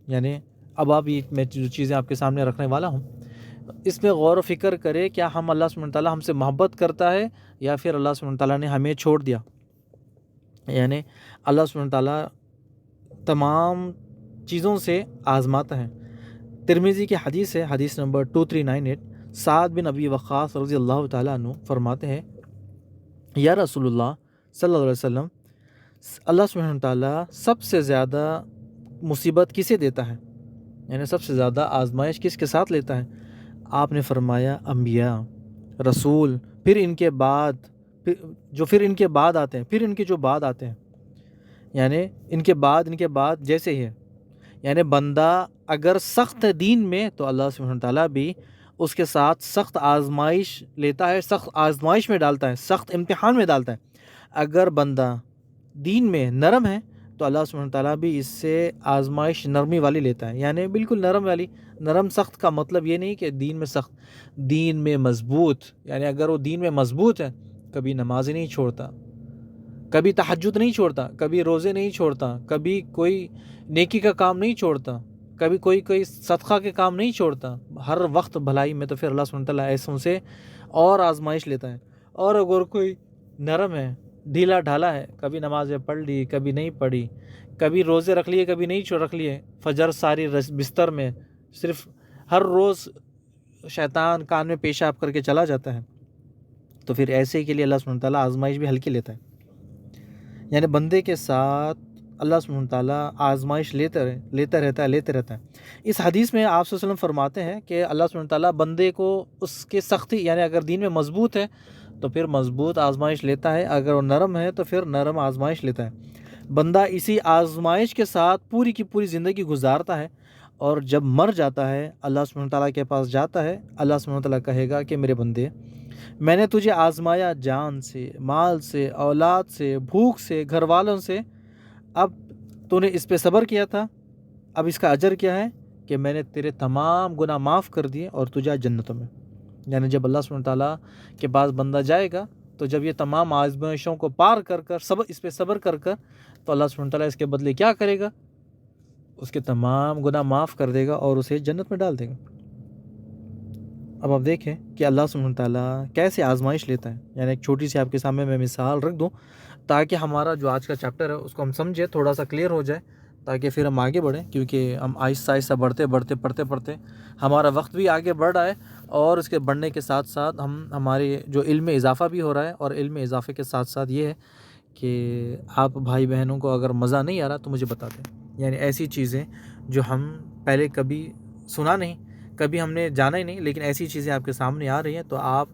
Speaker 1: یعنی اب میں جو چیزیں آپ کے سامنے رکھنے والا ہوں، اس میں غور و فکر کرے کیا اللہ سبحانہ تعالیٰ ہم سے محبت کرتا ہے یا پھر اللہ سبحانہ تعالیٰ نے ہمیں چھوڑ دیا۔ یعنی اللہ سبحانہ تعالیٰ تمام چیزوں سے آزماتا ہے۔ ترمذی کی حدیث ہے، حدیث نمبر 2398، سعد بن ابی وقاص رضی اللہ تعالیٰ عنہ فرماتے ہیں، یا رسول اللہ صلی اللہ علیہ وسلم، اللہ سبحانہ تعالیٰ سب سے زیادہ مصیبت کسے دیتا ہے؟ یعنی سب سے زیادہ آزمائش کس کے ساتھ لیتا ہے؟ آپ نے فرمایا انبیاء، رسول، پھر ان کے بعد جو بعد آتے ہیں، یعنی ان کے بعد جیسے ہی ہے۔ یعنی بندہ اگر سخت دین میں تو اللہ سبحانہ تعالیٰ بھی اس کے ساتھ سخت آزمائش لیتا ہے، سخت آزمائش میں ڈالتا ہے، سخت امتحان میں ڈالتا ہے۔ اگر بندہ دین میں نرم ہے تو اللہ سبحانہ تعالیٰ بھی اس سے آزمائش نرمی والی لیتا ہے، یعنی بالکل نرم والی۔ نرم سخت کا مطلب یہ نہیں کہ دین میں سخت، دین میں مضبوط۔ یعنی اگر وہ دین میں مضبوط ہے، کبھی نماز نہیں چھوڑتا، کبھی تہجد نہیں چھوڑتا، کبھی روزے نہیں چھوڑتا، کبھی کوئی نیکی کا کام نہیں چھوڑتا، کبھی کوئی صدقہ کے کام نہیں چھوڑتا، ہر وقت بھلائی میں، تو پھر اللہ سبحانہ تعالیٰ ایسوں سے اور آزمائش لیتا ہے۔ اور اگر کوئی نرم ہے، ڈھیلا ڈھالا ہے، کبھی نمازیں پڑھ لی، کبھی نہیں پڑھی، کبھی روزے رکھ لیے، کبھی نہیں رکھ لیے، فجر ساری بستر میں، صرف ہر روز شیطان کان میں پیشاب کر کے چلا جاتا ہے، تو پھر ایسے کے لیے اللہ سبحانہ تعالیٰ آزمائش بھی ہلکی لیتا ہے۔ یعنی بندے کے ساتھ اللہ سبحانہ تعالیٰ آزمائش لیتا رہتا ہے۔ اس حدیث میں آپ صلی اللہ علیہ وسلم فرماتے ہیں کہ اللہ سبحانہ تعالیٰ بندے کو اس کے سختی، یعنی اگر دین میں مضبوط ہے تو پھر مضبوط آزمائش لیتا ہے، اگر وہ نرم ہے تو پھر نرم آزمائش لیتا ہے۔ بندہ اسی آزمائش کے ساتھ پوری کی پوری زندگی گزارتا ہے، اور جب مر جاتا ہے، اللہ سبحانہ تعالیٰ کے پاس جاتا ہے، اللہ سبحانہ تعالیٰ کہے گا کہ میرے بندے، میں نے تجھے آزمایا جان سے، مال سے، اولاد سے، بھوک سے، گھر والوں سے، اب تو نے اس پہ صبر کیا تھا، اب اس کا اجر کیا ہے کہ میں نے تیرے تمام گناہ معاف کر دیے اور تجھے جنتوں میں۔ یعنی جب اللہ سبحانہ تعالیٰ کے پاس بندہ جائے گا، تو جب یہ تمام آزمائشوں کو پار کر اس پہ صبر کر تو اللہ سبحانہ تعالیٰ اس کے بدلے کیا کرے گا؟ اس کے تمام گناہ معاف کر دے گا اور اسے جنت میں ڈال دے گا۔ اب آپ دیکھیں کہ اللہ سبحانہ تعالیٰ کیسے آزمائش لیتا ہے۔ یعنی ایک چھوٹی سی آپ کے سامنے میں مثال رکھ دوں تاکہ ہمارا جو آج کا چیپٹر ہے اس کو ہم سمجھیں، تھوڑا سا کلیئر ہو جائے، تاکہ پھر ہم آگے بڑھیں، کیونکہ ہم آہستہ آہستہ پڑھتے ہمارا وقت بھی آگے بڑھ رہا ہے، اور اس کے بڑھنے کے ساتھ ساتھ ہمارے جو علم میں اضافہ بھی ہو رہا ہے، اور علم میں اضافے کے ساتھ ساتھ یہ ہے کہ آپ بھائی بہنوں کو اگر مزہ نہیں آ رہا تو مجھے بتا دیں، یعنی ایسی چیزیں جو ہم پہلے کبھی سنا نہیں، کبھی ہم نے جانا ہی نہیں، لیکن ایسی چیزیں آپ کے سامنے آ رہی ہیں، تو آپ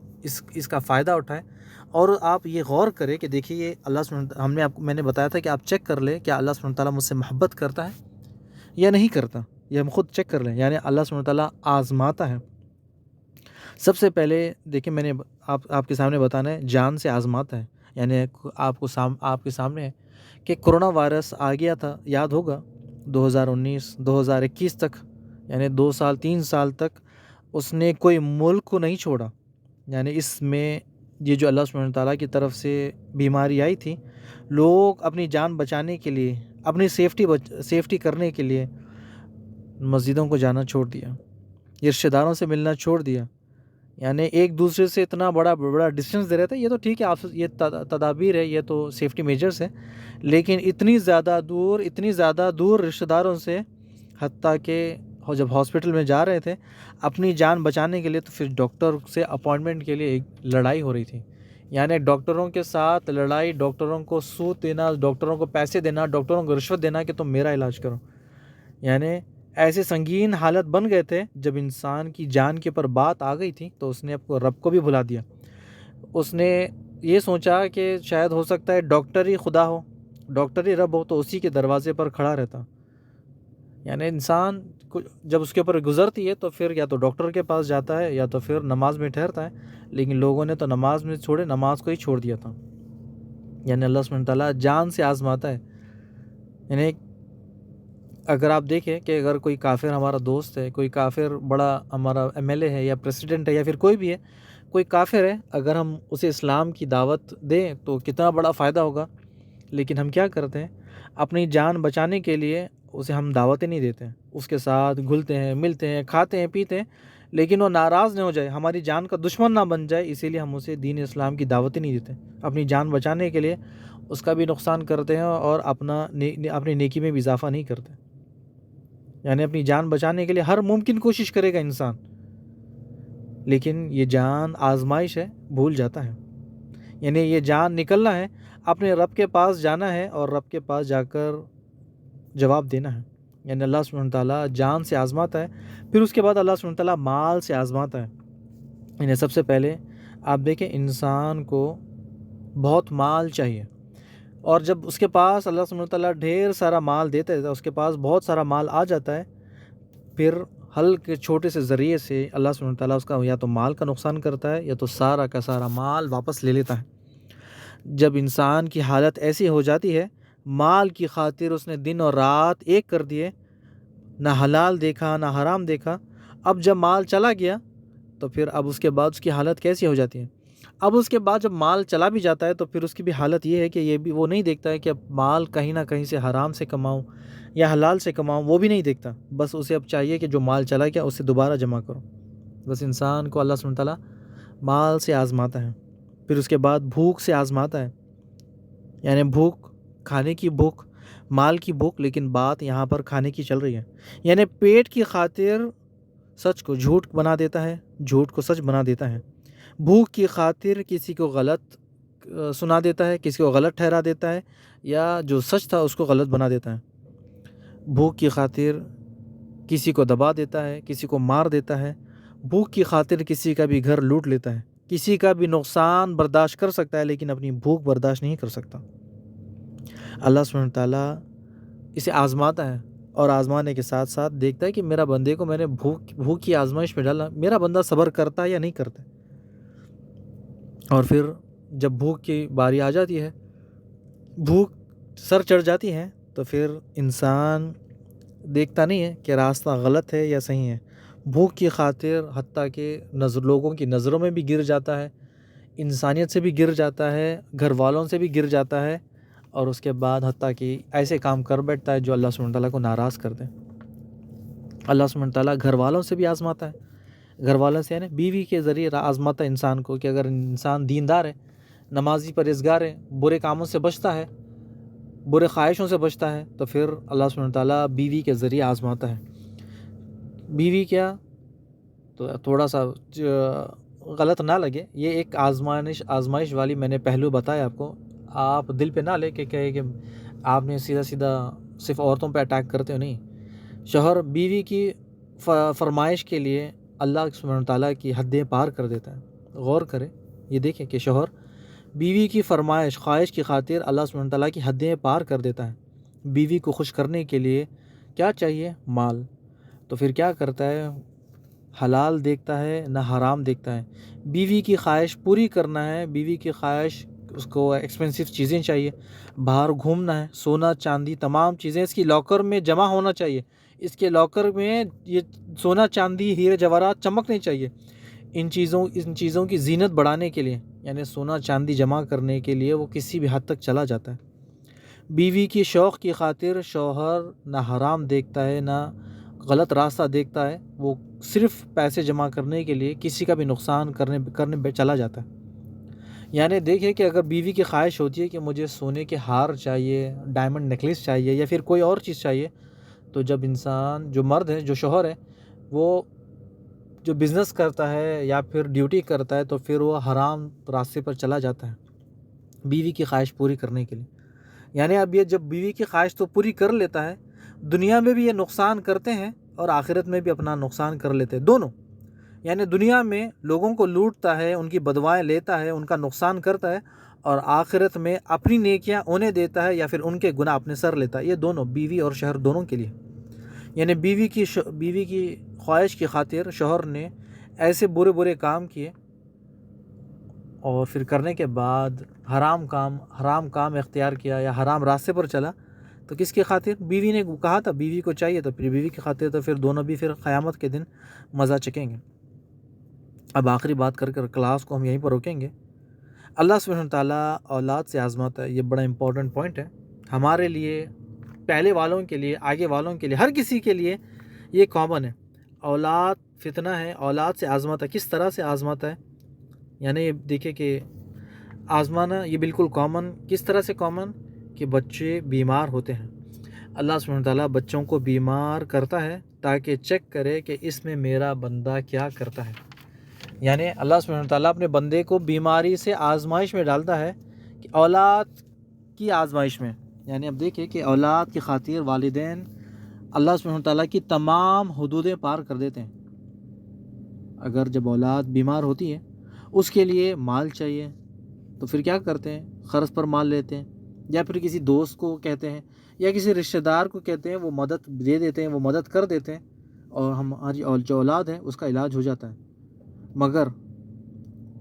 Speaker 1: اس کا فائدہ اٹھائیں، اور آپ یہ غور کریں کہ دیکھیے یہ اللہ سبحانہ میں نے بتایا تھا کہ آپ چیک کر لیں کیا اللہ سبحانہ تعالیٰ مجھ سے محبت کرتا ہے یا نہیں کرتا، یہ ہم خود چیک کر لیں۔ یعنی اللہ سبحانہ تعالیٰ آزماتا ہے۔ سب سے پہلے دیکھیں، میں نے آپ کے سامنے بتانا ہے، جان سے آزماتا ہے۔ یعنی آپ کے سامنے ہے کہ کرونا وائرس آ گیا تھا، یاد ہوگا 2019 تک، یعنی 2-3 سال تک اس نے کوئی ملک کو نہیں چھوڑا۔ یعنی اس میں یہ جو اللہ سبحانہ تعالیٰ کی طرف سے بیماری آئی تھی، لوگ اپنی جان بچانے کے لیے، اپنی سیفٹی کرنے کے لیے مسجدوں کو جانا چھوڑ دیا، رشتہ داروں سے ملنا چھوڑ دیا، یعنی ایک دوسرے سے اتنا بڑا ڈسٹینس دے رہے تھے۔ یہ تو ٹھیک ہے، آپ یہ تدابیر ہے، یہ تو سیفٹی میجرز ہے، لیکن اتنی زیادہ دور رشتہ داروں سے، حتیٰ کہ جب ہاسپٹل میں جا رہے تھے اپنی جان بچانے کے لیے، تو پھر ڈاکٹر سے اپوائنٹمنٹ کے لیے ایک لڑائی ہو رہی تھی۔ یعنی ڈاکٹروں کے ساتھ لڑائی، ڈاکٹروں کو سود دینا، ڈاکٹروں کو پیسے دینا، ڈاکٹروں کو رشوت دینا کہ تم میرا علاج کرو۔ یعنی ایسے سنگین حالت بن گئے تھے، جب انسان کی جان کے اوپر بات آ گئی تھی تو اس نے رب کو بھی بھلا دیا۔ اس نے یہ سوچا کہ شاید ہو سکتا ہے ڈاکٹر ہی خدا ہو، ڈاکٹر ہی رب ہو، تو اسی کے دروازے پر کھڑا رہتا۔ یعنی انسان جب اس کے اوپر گزرتی ہے تو پھر یا تو ڈاکٹر کے پاس جاتا ہے یا تو پھر نماز میں ٹھہرتا ہے، لیکن لوگوں نے تو نماز میں چھوڑے نماز کو ہی چھوڑ دیا تھا۔ یعنی اللہ سبحانہ تعالیٰ جان سے آزماتا ہے۔ یعنی اگر آپ دیکھیں کہ اگر کوئی کافر ہمارا دوست ہے، کوئی کافر بڑا ہمارا MLA ہے یا پریسیڈنٹ ہے یا پھر کوئی بھی ہے، کوئی کافر ہے، اگر ہم اسے اسلام کی دعوت دیں تو کتنا بڑا فائدہ ہوگا، لیکن ہم کیا کرتے ہیں، اپنی جان بچانے کے لیے اسے ہم دعوتیں نہیں دیتے ہیں، اس کے ساتھ گھلتے ہیں، ملتے ہیں، کھاتے ہیں، پیتے ہیں، لیکن وہ ناراض نہ ہو جائے، ہماری جان کا دشمن نہ بن جائے، اسی لیے ہم اسے دین اسلام کی دعوتیں نہیں دیتے۔ اپنی جان بچانے کے لیے اس کا بھی نقصان کرتے ہیں اور اپنی نیکی میں بھی اضافہ نہیں کرتے۔ یعنی اپنی جان بچانے کے لیے ہر ممکن کوشش کرے گا انسان، لیکن یہ جان آزمائش ہے، بھول جاتا ہے۔ یعنی یہ جان نکلنا ہے، اپنے رب کے پاس جانا ہے اور رب کے پاس جا کر جواب دینا ہے۔ یعنی اللہ سبحانہ تعالیٰ جان سے آزماتا ہے، پھر اس کے بعد اللہ سبحانہ تعالیٰ مال سے آزماتا ہے۔ یعنی سب سے پہلے آپ دیکھیں انسان کو بہت مال چاہیے، اور جب اس کے پاس اللہ سبحانہ تعالیٰ ڈھیر سارا مال دیتا ہے، اس کے پاس بہت سارا مال آ جاتا ہے، پھر ہلکے چھوٹے سے ذریعے سے اللہ سبحانہ تعالیٰ اس کا یا تو مال کا نقصان کرتا ہے یا تو سارا کا سارا مال واپس لے لیتا ہے۔ جب انسان کی حالت ایسی ہو جاتی ہے، مال کی خاطر اس نے دن اور رات ایک کر دیے، نہ حلال دیکھا نہ حرام دیکھا، اب جب مال چلا گیا تو پھر اب اس کے بعد اس کی حالت کیسی ہو جاتی ہے؟ اب اس کے بعد جب مال چلا بھی جاتا ہے تو پھر اس کی بھی حالت یہ ہے کہ یہ بھی وہ نہیں دیکھتا ہے کہ اب مال کہیں نہ کہیں سے حرام سے کماؤں یا حلال سے کماؤں، وہ بھی نہیں دیکھتا، بس اسے اب چاہیے کہ جو مال چلا گیا اسے دوبارہ جمع کرو۔ بس انسان کو اللہ سبحانہ تعالیٰ مال سے آزماتا ہے، پھر اس کے بعد بھوک سے آزماتا ہے۔ یعنی بھوک، کھانے کی بھوک، مال کی بھوک، لیکن بات یہاں پر کھانے کی چل رہی ہے۔ یعنی پیٹ کی خاطر سچ کو جھوٹ بنا دیتا ہے، جھوٹ کو سچ بنا دیتا ہے۔ بھوک کی خاطر کسی کو غلط سنا دیتا ہے، کسی کو غلط ٹھہرا دیتا ہے، یا جو سچ تھا اس کو غلط بنا دیتا ہے۔ بھوک کی خاطر کسی کو دبا دیتا ہے، کسی کو مار دیتا ہے۔ بھوک کی خاطر کسی کا بھی گھر لوٹ لیتا ہے، کسی کا بھی نقصان برداشت کر سکتا ہے لیکن اپنی بھوک برداشت نہیں کر سکتا۔ اللہ سبحانہ تعالیٰ اسے آزماتا ہے، اور آزمانے کے ساتھ ساتھ دیکھتا ہے کہ میرا بندے کو میں نے بھوک کی آزمائش میں ڈالا، میرا بندہ صبر کرتا ہے یا نہیں کرتا۔ اور پھر جب بھوک کی باری آ جاتی ہے، بھوک سر چڑھ جاتی ہے، تو پھر انسان دیکھتا نہیں ہے کہ راستہ غلط ہے یا صحیح ہے۔ بھوک کی خاطر حتیٰ کہ لوگوں کی نظروں میں بھی گر جاتا ہے، انسانیت سے بھی گر جاتا ہے، گھر والوں سے بھی گر جاتا ہے، اور اس کے بعد حتیٰ کہ ایسے کام کر بیٹھتا ہے جو اللہ سبحانہ تعالیٰ کو ناراض کر دے۔ اللہ سبحانہ تعالیٰ گھر والوں سے بھی آزماتا ہے، گھر والوں سے یعنی بیوی کے ذریعے آزماتا ہے انسان کو، کہ اگر انسان دیندار ہے، نمازی پرہیزگار ہے، برے کاموں سے بچتا ہے، برے خواہشوں سے بچتا ہے، تو پھر اللہ سبحانہ تعالیٰ بیوی کے ذریعے آزماتا ہے۔ بیوی کیا تو تھوڑا سا غلط نہ لگے، یہ ایک آزمائش والی میں نے پہلو بتایا آپ کو، آپ دل پہ نہ لے کہ کہے کہ آپ نے سیدھا صرف عورتوں پہ اٹیک کرتے ہو، نہیں۔ شوہر بیوی کی فرمائش کے لیے اللہ سبحانہ تعالیٰ کی حدیں پار کر دیتا ہے۔ غور کرے، یہ دیکھیں کہ شوہر بیوی کی فرمائش خواہش کی خاطر اللہ سبحانہ تعالیٰ کی حدیں پار کر دیتا ہے۔ بیوی کو خوش کرنے کے لیے کیا چاہیے؟ مال۔ تو پھر کیا کرتا ہے؟ حلال دیکھتا ہے نہ حرام دیکھتا ہے۔ بیوی کی خواہش پوری کرنا ہے، بیوی کی خواہش، اس کو ایکسپینسو چیزیں چاہیے، باہر گھومنا ہے، سونا چاندی تمام چیزیں اس کی لاکر میں جمع ہونا چاہیے، اس کے لاکر میں یہ سونا چاندی ہیرے جواہرات چمکنے چاہیے، ان چیزوں کی زینت بڑھانے کے لیے، یعنی سونا چاندی جمع کرنے کے لیے وہ کسی بھی حد تک چلا جاتا ہے۔ بیوی کی شوق کی خاطر شوہر نہ حرام دیکھتا ہے نہ غلط راستہ دیکھتا ہے، وہ صرف پیسے جمع کرنے کے لیے کسی کا بھی نقصان کرنے پہ چلا جاتا ہے۔ یعنی دیکھیں کہ اگر بیوی کی خواہش ہوتی ہے کہ مجھے سونے کے ہار چاہیے، ڈائمنڈ نیکلیس چاہیے یا پھر کوئی اور چیز چاہیے، تو جب انسان جو مرد ہے، جو شوہر ہے، وہ جو بزنس کرتا ہے یا پھر ڈیوٹی کرتا ہے، تو پھر وہ حرام راستے پر چلا جاتا ہے بیوی کی خواہش پوری کرنے کے لیے۔ یعنی اب یہ جب بیوی کی خواہش تو پوری کر لیتا ہے، دنیا میں بھی یہ نقصان کرتے ہیں اور آخرت میں بھی اپنا نقصان کر لیتے ہیں دونوں۔ یعنی دنیا میں لوگوں کو لوٹتا ہے، ان کی بدوائیں لیتا ہے، ان کا نقصان کرتا ہے، اور آخرت میں اپنی نیکیاں انہیں دیتا ہے یا پھر ان کے گناہ اپنے سر لیتا ہے۔ یہ دونوں، بیوی اور شوہر دونوں کے لیے۔ یعنی بیوی کی خواہش کی خاطر شوہر نے ایسے برے کام کیے اور پھر کرنے کے بعد حرام کام اختیار کیا یا حرام راستے پر چلا، تو کس کی خاطر؟ بیوی نے کہا تھا، بیوی کو چاہیے، تو پھر بیوی کی خاطر، تو پھر دونوں بھی پھر قیامت کے دن مزہ چکیں گے۔ اب آخری بات کر کلاس کو ہم یہیں پر روکیں گے۔ اللہ سبحانہ وتعالیٰ اولاد سے آزماتا ہے، یہ بڑا امپورٹنٹ پوائنٹ ہے ہمارے لیے، پہلے والوں کے لیے، آگے والوں کے لیے، ہر کسی کے لیے یہ کامن ہے۔ اولاد فتنہ ہے، اولاد سے آزماتا ہے۔ کس طرح سے آزماتا ہے؟ یعنی دیکھیں کہ آزمانا یہ بالکل کامن، کس طرح سے کامن؟ کہ بچے بیمار ہوتے ہیں، اللہ سبحانہ وتعالیٰ بچوں کو بیمار کرتا ہے تاکہ چیک کرے کہ اس میں میرا بندہ کیا کرتا ہے۔ یعنی اللہ سبحانہ وتعالیٰ اپنے بندے کو بیماری سے آزمائش میں ڈالتا ہے، کہ اولاد کی آزمائش میں۔ یعنی اب دیکھیں کہ اولاد کی خاطر والدین اللہ سبحانہ وتعالیٰ کی تمام حدودیں پار کر دیتے ہیں۔ اگر جب اولاد بیمار ہوتی ہے، اس کے لیے مال چاہیے، تو پھر کیا کرتے ہیں؟ قرض پر مال لیتے ہیں، یا پھر کسی دوست کو کہتے ہیں، یا کسی رشتہ دار کو کہتے ہیں، وہ مدد دے دیتے ہیں، وہ مدد کر دیتے ہیں، اور ہماری جو اولاد ہے اس کا علاج ہو جاتا ہے۔ مگر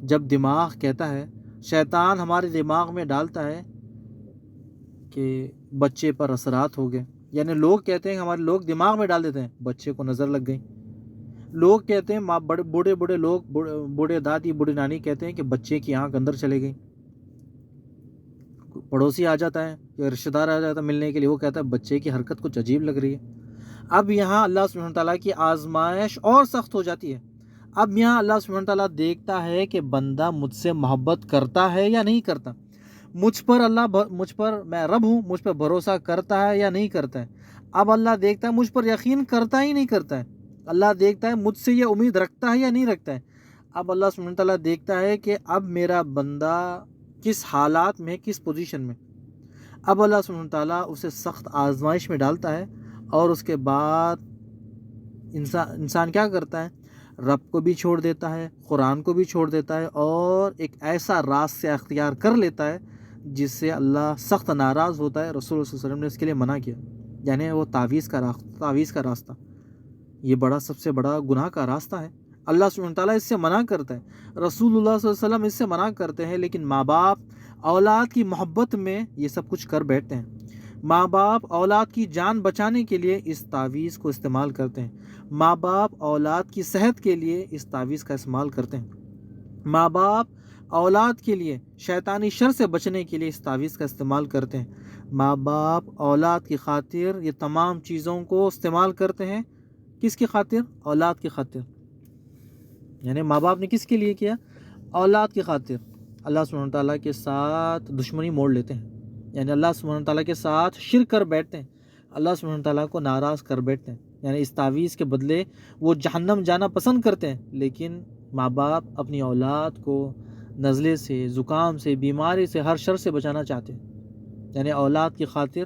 Speaker 1: جب دماغ کہتا ہے، شیطان ہمارے دماغ میں ڈالتا ہے کہ بچے پر اثرات ہو گئے، یعنی لوگ کہتے ہیں، ہمارے لوگ دماغ میں ڈال دیتے ہیں بچے کو نظر لگ گئی۔ لوگ کہتے ہیں، بوڑھے لوگ، بوڑھے دادی، بوڑھی نانی کہتے ہیں کہ بچے کی آنکھ اندر چلے گئی۔ پڑوسی آ جاتا ہے یا رشتہ دار آ جاتا ہے ملنے کے لیے، وہ کہتا ہے بچے کی حرکت کچھ عجیب لگ رہی ہے۔ اب یہاں اللہ سبحانہ تعالیٰ کی آزمائش اور سخت ہو جاتی ہے۔ اب یہاں اللہ سبحانہ تعالیٰ دیکھتا ہے کہ بندہ مجھ سے محبت کرتا ہے یا نہیں کرتا، مجھ پر میں رب ہوں، مجھ پر بھروسہ کرتا ہے یا نہیں کرتا ہے۔ اب اللہ دیکھتا ہے مجھ پر یقین کرتا ہی نہیں کرتا ہے، اللہ دیکھتا ہے مجھ سے یہ امید رکھتا ہے یا نہیں رکھتا ہے۔ اب اللہ سبحانہ تعالیٰ دیکھتا ہے کہ اب میرا بندہ کس حالات میں، کس پوزیشن میں۔ اب اللہ سبحانہ تعالیٰ اسے سخت آزمائش میں ڈالتا ہے، اور اس کے بعد انسان کیا کرتا ہے؟ رب کو بھی چھوڑ دیتا ہے، قرآن کو بھی چھوڑ دیتا ہے، اور ایک ایسا راستہ اختیار کر لیتا ہے جس سے اللہ سخت ناراض ہوتا ہے۔ رسول اللہ صلی اللہ علیہ وسلم نے اس کے لیے منع کیا، یعنی وہ تعویذ کا راستہ، یہ سب سے بڑا گناہ کا راستہ ہے۔ اللہ سبحانہ تعالیٰ اس سے منع کرتا ہے، رسول اللہ صلی اللہ علیہ وسلم اس سے منع کرتے ہیں، لیکن ماں باپ اولاد کی محبت میں یہ سب کچھ کر بیٹھتے ہیں۔ ماں باپ اولاد کی جان بچانے کے لیے اس تعویذ کو استعمال کرتے ہیں، ماں باپ اولاد کی صحت کے لیے اس تعویذ کا استعمال کرتے ہیں، ماں باپ اولاد کے لیے شیطانی شر سے بچنے کے لیے اس تعویذ کا استعمال کرتے ہیں، ماں باپ اولاد کی خاطر یہ تمام چیزوں کو استعمال کرتے ہیں۔ کس کی خاطر؟ اولاد کی خاطر۔ یعنی ماں باپ نے کس کے لیے کیا؟ اولاد کی خاطر۔ اللہ سبحانہ تعالیٰ کے ساتھ دشمنی موڑ لیتے ہیں، یعنی اللہ سبحانہ تعالیٰ کے ساتھ شرک کر بیٹھتے ہیں، اللہ سبحانہ تعالیٰ کو ناراض کر بیٹھتے ہیں۔ یعنی اس تعویذ کے بدلے وہ جہنم جانا پسند کرتے ہیں، لیکن ماں باپ اپنی اولاد کو نزلے سے، زکام سے، بیماری سے، ہر شر سے بچانا چاہتے ہیں۔ یعنی اولاد کی خاطر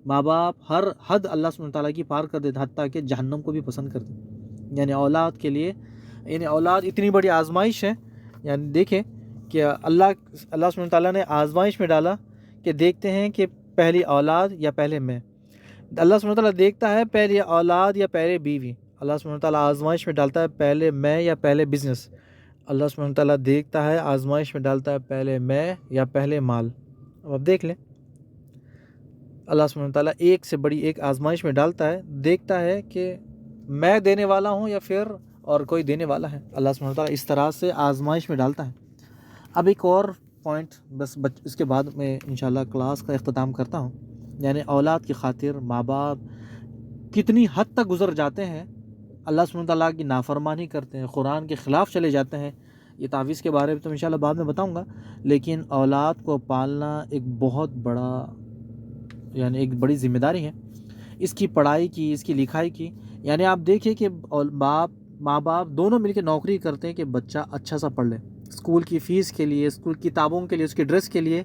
Speaker 1: ماں باپ ہر حد اللہ سبحانہ تعالیٰ کی پار کر دیتے، حتیٰ کہ جہنم کو بھی پسند کرتے ہیں۔ یعنی اولاد کے لیے، یعنی اولاد اتنی بڑی آزمائش ہے۔ یعنی دیکھیں کہ اللہ سبحانہ تعالیٰ نے آزمائش میں ڈالا کہ دیکھتے ہیں کہ پہلی اولاد یا پہلے میں۔ اللہ سبحانہ تعالیٰ دیکھتا ہے پہلی اولاد یا پہلے بیوی۔ اللہ سبحانہ تعالیٰ آزمائش میں ڈالتا ہے پہلے میں یا پہلے بزنس۔ اللہ سبحانہ تعالیٰ دیکھتا ہے، آزمائش میں ڈالتا ہے پہلے میں یا پہلے مال۔ اب دیکھ لیں، اللہ سبحانہ تعالیٰ ایک سے بڑی ایک آزمائش میں ڈالتا ہے، دیکھتا ہے کہ میں دینے والا ہوں یا پھر اور کوئی دینے والا ہے۔ اللہ سبحانہ تعالیٰ اس طرح سے آزمائش میں ڈالتا ہے۔ اب ایک اور پوائنٹ، بس اس کے بعد میں انشاءاللہ کلاس کا اختتام کرتا ہوں۔ یعنی اولاد کی خاطر ماں باپ کتنی حد تک گزر جاتے ہیں، اللہ سبحانہ تعالیٰ کی نافرمانی کرتے ہیں، قرآن کے خلاف چلے جاتے ہیں۔ یہ تعویذ کے بارے میں تو انشاءاللہ بعد میں بتاؤں گا، لیکن اولاد کو پالنا ایک بہت بڑا، یعنی ایک بڑی ذمہ داری ہے۔ اس کی پڑھائی کی، اس کی لکھائی کی، یعنی آپ دیکھیں کہ ماں باپ دونوں مل کے نوکری کرتے ہیں کہ بچہ اچھا سا پڑھ لے، اسکول کی فیس کے لیے، اسکول کتابوں کے لیے، اس کی ڈریس کے لیے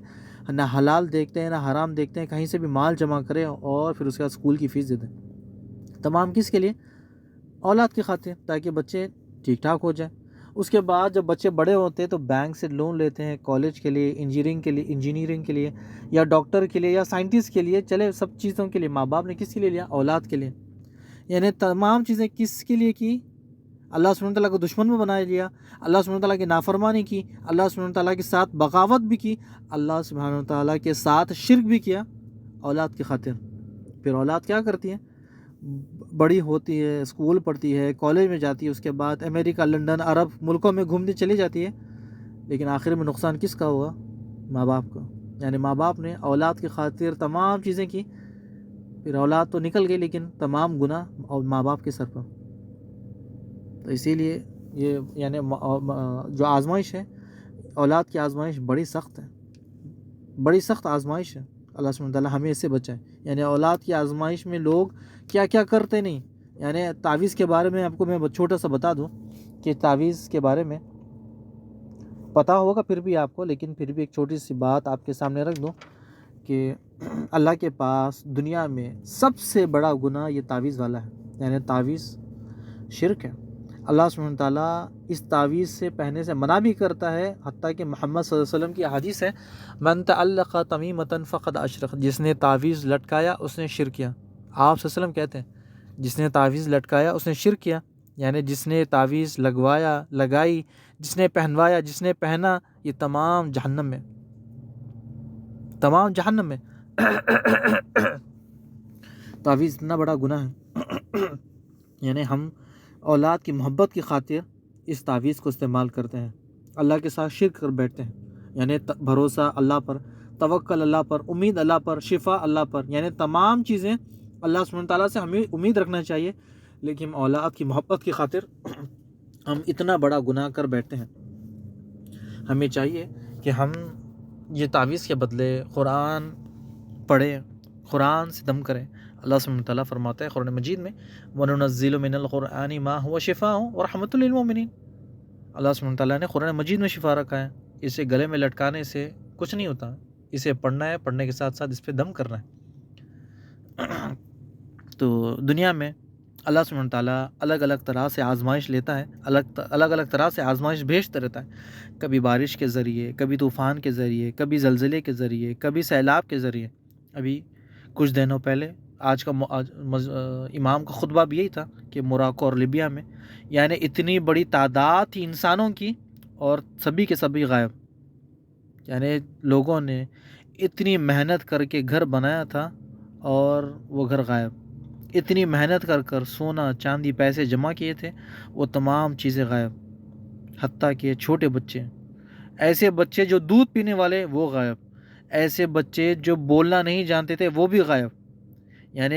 Speaker 1: نہ حلال دیکھتے ہیں نہ حرام دیکھتے ہیں، کہیں سے بھی مال جمع کرے اور پھر اس کے بعد اسکول کی فیس دے دیں۔ تمام کس کے لیے؟ اولاد کی خاطر، تاکہ بچے ٹھیک ٹھاک ہو جائیں۔ اس کے بعد جب بچے بڑے ہوتے ہیں تو بینک سے لون لیتے ہیں کالج کے لیے، انجینئرنگ کے لیے، یا ڈاکٹر کے لیے، یا سائنٹسٹ کے لیے، چلے سب چیزوں کے لیے۔ ماں باپ نے کس کے لیے لیا؟ اولاد کے لیے۔ یعنی تمام چیزیں کس کے لیے کی؟ اللہ سبحانہ تعالیٰ کو دشمن میں بنا لیا، اللہ سبحانہ تعالیٰ کی نافرمانی کی، اللہ سبحانہ تعالیٰ کے ساتھ بغاوت بھی کی، اللہ سبحانہ تعالیٰ کے ساتھ شرک بھی کیا اولاد کی خاطر۔ پھر اولاد کیا کرتی ہے؟ بڑی ہوتی ہے، اسکول پڑھتی ہے، کالج میں جاتی ہے، اس کے بعد امریکہ، لنڈن، عرب ملکوں میں گھومنے چلی جاتی ہے، لیکن آخر میں نقصان کس کا ہوا؟ ماں باپ کا۔ یعنی ماں باپ نے اولاد کی خاطر تمام چیزیں کی، پھر اولاد تو نکل گئی لیکن تمام گناہ اور ماں باپ کے سر پر۔ تو اسی لیے یہ یعنی جو آزمائش ہے، اولاد کی آزمائش بڑی سخت ہے، بڑی سخت آزمائش ہے۔ اللہ سبحانہ تعالیٰ ہمیں اس سے بچائے۔ یعنی اولاد کی آزمائش میں لوگ کیا کیا کرتے نہیں۔ یعنی تعویذ کے بارے میں آپ کو میں چھوٹا سا بتا دوں کہ تعویذ کے بارے میں پتہ ہوگا پھر بھی آپ کو، لیکن پھر بھی ایک چھوٹی سی بات آپ کے سامنے رکھ دوں کہ اللہ کے پاس دنیا میں سب سے بڑا گناہ یہ تعویذ والا ہے، یعنی تعویذ شرک ہے۔ اللہ سبحانہ تعالیٰ اس تعویذ سے پہننے سے منع بھی کرتا ہے، حتیٰ کہ محمد صلی اللہ علیہ وسلم کی حدیث ہے، من تعلق تمیمۃ فقد اشرک، جس نے تعویذ لٹکایا اس نے شرک کیا۔ آپ صلی اللہ علیہ وسلم کہتے ہیں جس نے تعویذ لٹکایا اس نے شرک کیا، یعنی جس نے تعویذ لگوایا، لگائی، جس نے پہنوایا، جس نے پہنا، یہ تمام جہنم میں، تمام جہنم میں۔ تعویذ اتنا بڑا گناہ ہے، یعنی ہم اولاد کی محبت کی خاطر اس تعویذ کو استعمال کرتے ہیں، اللہ کے ساتھ شرک کر بیٹھتے ہیں۔ یعنی بھروسہ اللہ پر، توکل اللہ پر، امید اللہ پر، شفا اللہ پر، یعنی تمام چیزیں اللہ سبحانہ تعالیٰ سے ہمیں امید رکھنا چاہیے، لیکن اولاد کی محبت کی خاطر ہم اتنا بڑا گناہ کر بیٹھتے ہیں۔ ہمیں چاہیے کہ ہم یہ تعویذ کے بدلے قرآن پڑھیں، قرآن سے دم کریں۔ اللہ سبحانہ تعالیٰ فرماتا ہے قرآن مجید میں وَنُنَزِّلُ مِنَ الْقُرْآنِ مَا هُوَ شِفَاءٌ وَرَحْمَةٌ لِّلْمُؤْمِنِينَ۔ اللہ سبحانہ تعالیٰ نے قرآن مجید میں شفا رکھا ہے، اسے گلے میں لٹکانے سے کچھ نہیں ہوتا، اسے پڑھنا ہے، پڑھنے کے ساتھ ساتھ اس پہ دم کرنا ہے۔ تو دنیا میں اللہ سبحانہ تعالیٰ الگ الگ طرح سے آزمائش لیتا ہے، الگ الگ طرح سے آزمائش بھیجتا رہتا ہے، کبھی بارش کے ذریعے، کبھی طوفان کے ذریعے، کبھی زلزلے کے ذریعے، کبھی سیلاب کے ذریعے۔ ابھی کچھ دنوں پہلے آج کا امام کا خطبہ بھی یہی تھا کہ موراکو اور لیبیا میں یعنی اتنی بڑی تعداد تھی انسانوں کی اور سبھی کے سبھی غائب، یعنی لوگوں نے اتنی محنت کر کے گھر بنایا تھا اور وہ گھر غائب، اتنی محنت کر کر سونا چاندی پیسے جمع کیے تھے وہ تمام چیزیں غائب، حتیٰ کہ چھوٹے بچے، ایسے بچے جو دودھ پینے والے وہ غائب، ایسے بچے جو بولنا نہیں جانتے تھے وہ بھی غائب۔ یعنی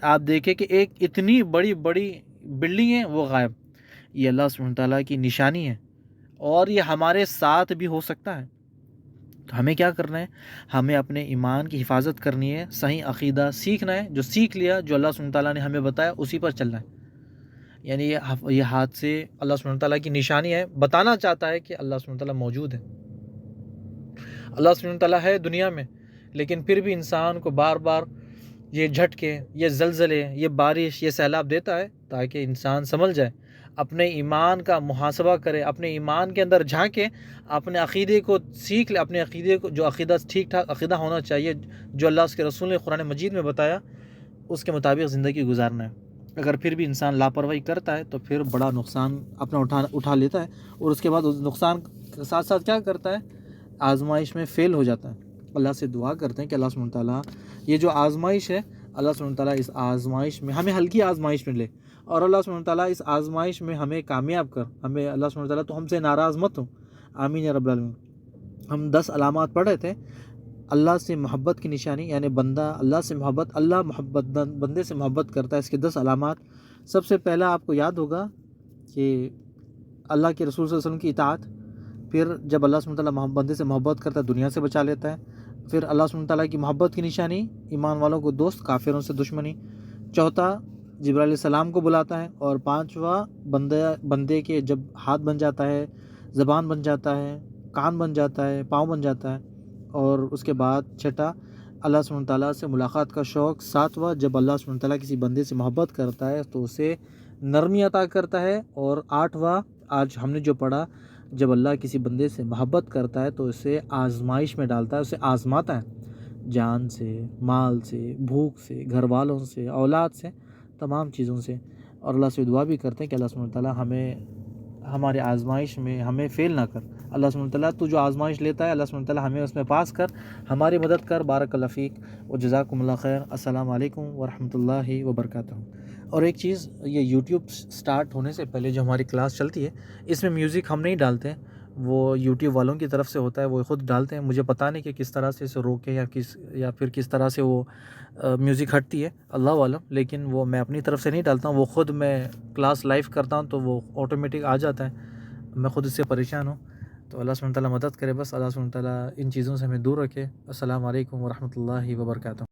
Speaker 1: آپ دیکھیں کہ ایک اتنی بڑی بڑی بلڈنگ ہے وہ غائب۔ یہ اللہ سبحانہ تعالیٰ کی نشانی ہے اور یہ ہمارے ساتھ بھی ہو سکتا ہے۔ تو ہمیں کیا کرنا ہے؟ ہمیں اپنے ایمان کی حفاظت کرنی ہے، صحیح عقیدہ سیکھنا ہے، جو سیکھ لیا، جو اللہ سبحانہ تعالیٰ نے ہمیں بتایا اسی پر چلنا ہے۔ یعنی یہ ہاتھ سے اللہ سبحانہ تعالیٰ کی نشانی ہے، بتانا چاہتا ہے کہ اللہ سبحانہ تعالیٰ موجود ہے، اللہ سبحانہ تعالیٰ ہے دنیا میں، لیکن پھر بھی انسان کو بار بار یہ جھٹکے، یہ زلزلے، یہ بارش، یہ سیلاب دیتا ہے تاکہ انسان سمجھ جائے، اپنے ایمان کا محاسبہ کرے، اپنے ایمان کے اندر جھانکے، اپنے عقیدے کو سیکھ لے، اپنے عقیدے کو جو عقیدہ ٹھیک ٹھاک عقیدہ ہونا چاہیے، جو اللہ اس کے رسول نے قرآن مجید میں بتایا اس کے مطابق زندگی گزارنا ہے۔ اگر پھر بھی انسان لاپرواہی کرتا ہے تو پھر بڑا نقصان اپنا اٹھا لیتا ہے، اور اس کے بعد اس نقصان کے ساتھ ساتھ کیا کرتا ہے؟ آزمائش میں فیل ہو جاتا ہے۔ اللہ سے دعا کرتے ہیں کہ اللہ سبحانہ تعالیٰ یہ جو آزمائش ہے، اللہ سبحانہ تعالیٰ اس آزمائش میں ہمیں ہلکی آزمائش میں لے، اور اللہ سبحانہ تعالیٰ اس آزمائش میں ہمیں کامیاب کر، ہمیں اللہ سبحانہ تعالیٰ تو ہم سے ناراض مت ہو، آمین یا رب العالمین۔ ہم 10 علامات پڑھ رہے تھے اللہ سے محبت کی نشانی، یعنی بندہ اللہ سے محبت، اللہ بندے سے محبت کرتا ہے، اس کے 10 علامات۔ سب سے پہلا آپ کو یاد ہوگا کہ اللہ کے رسول صلی اللہ علیہ وسلم کی اطاعت، پھر جب اللہ سبحانہ تعالیٰ بندے سے محبت کرتا ہے دنیا سے بچا لیتا ہے، پھر اللہ سبحانہ تعالیٰ کی محبت کی نشانی ایمان والوں کو دوست، کافروں سے دشمنی، چوتھا جبرائیل علیہ السلام کو بلاتا ہے، اور پانچواں بندے کے جب ہاتھ بن جاتا ہے، زبان بن جاتا ہے، کان بن جاتا ہے، پاؤں بن جاتا ہے، اور اس کے بعد چھٹا اللہ سبحانہ تعالیٰ سے ملاقات کا شوق، ساتواں جب اللہ سبحانہ تعالیٰ کسی بندے سے محبت کرتا ہے تو اسے نرمی عطا کرتا ہے، اور آٹھواں آج ہم نے جو پڑھا جب اللہ کسی بندے سے محبت کرتا ہے تو اسے آزمائش میں ڈالتا ہے، اسے آزماتا ہے، جان سے، مال سے، بھوک سے، گھر والوں سے، اولاد سے، تمام چیزوں سے، اور اللہ سے دعا بھی کرتے ہیں کہ اللہ سبحانہ وتعالیٰ ہمیں ہمارے آزمائش میں ہمیں فیل نہ کر۔ اللہ سبحانہ وتعالیٰ تو جو آزمائش لیتا ہے اللہ سبحانہ وتعالیٰ ہمیں اس میں پاس کر، ہماری مدد کر۔ بارک اللہ فیک و جزاکم اللہ خیر۔ السلام علیکم ورحمۃ اللہ وبرکاتہ۔ اور ایک چیز، یہ یوٹیوب سٹارٹ ہونے سے پہلے جو ہماری کلاس چلتی ہے اس میں میوزک ہم نہیں ڈالتے، وہ یوٹیوب والوں کی طرف سے ہوتا ہے، وہ خود ڈالتے ہیں۔ مجھے پتہ نہیں کہ کس طرح سے اسے روکے یا پھر کس طرح سے وہ میوزک ہٹتی ہے، اللہ عالم، لیکن وہ میں اپنی طرف سے نہیں ڈالتا ہوں، وہ خود میں کلاس لائیو کرتا ہوں تو وہ آٹومیٹک آ جاتا ہے، میں خود اس سے پریشان ہوں۔ تو اللہ سبحانہ وتعالیٰ مدد کرے، بس اللہ سبحانہ وتعالیٰ ان چیزوں سے ہمیں دور رکھے۔ السلام علیکم ورحمۃ اللہ وبرکاتہ۔